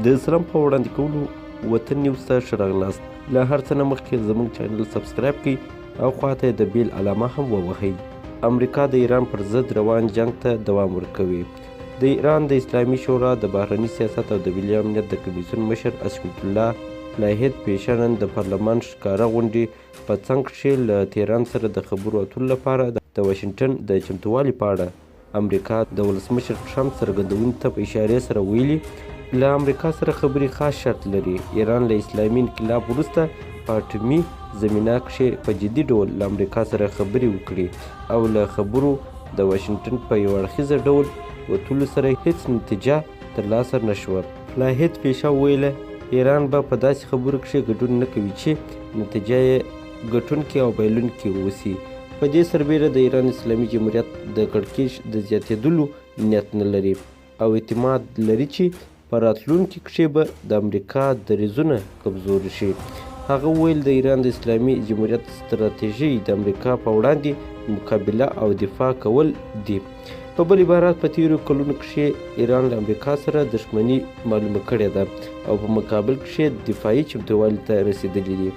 د سلام په وړاندې کولو وطن نیوز ته ښه راغلاست. له هر څه نه مخکې زموږ چینل سبسکرایب کړئ او خواته د بیل علامه هم ووهئ. امریکا د ایران پر ضد روان جنگ ته دوام ورکوي. د ایران د اسلامي شورا د بهرني سیاست او د ملي امنیت د کمیسیون مشر اسمت الله لاهید پیشه نن د پارلمان ښکاره غونډې په څنګ کښې له تهران سره د خبرو اترو لپاره د واشنګټن د چمتووالي په اړه امریکا د ولسمشر ټرمپ څرګندونې ته په اشارې سره ویلي له امریکا سره خبرې خاص شرط لري. ایران له اسلامي انقلاب وروسته په اټومي زمینه کښې په جدي ډول له امریکا سره خبرې وکړي او له خبرو د واشنګټن په یو اړخیزه ډول وتلو سره هیڅ نتیجه ترلاسه نه شوه. لاهید پیشه وویله ایران به په داسې خبرو کښې ګډون نه کوي چې نتیجه یې ګټونکې او بایلونکې اوسي. په دې سربیره د ایران اسلامي جمهوریت د کړکېچ د زیاتېدلو نیت نه لري او اعتماد لري چې په راتلونکي کښې به د امریکا دریځونه کمزوري شي. هغه وویل د ایران د اسلامي جمهوریت ستراتیژي د امریکا په وړاندې مقابله او دفاع کول دي. په بل عبارت په تېرو کلونو کښې ایران له امریکا سره دښمني معلومه کړې ده او په مقابل کښې دفاعي چمتووالي ته رسېدلي دي.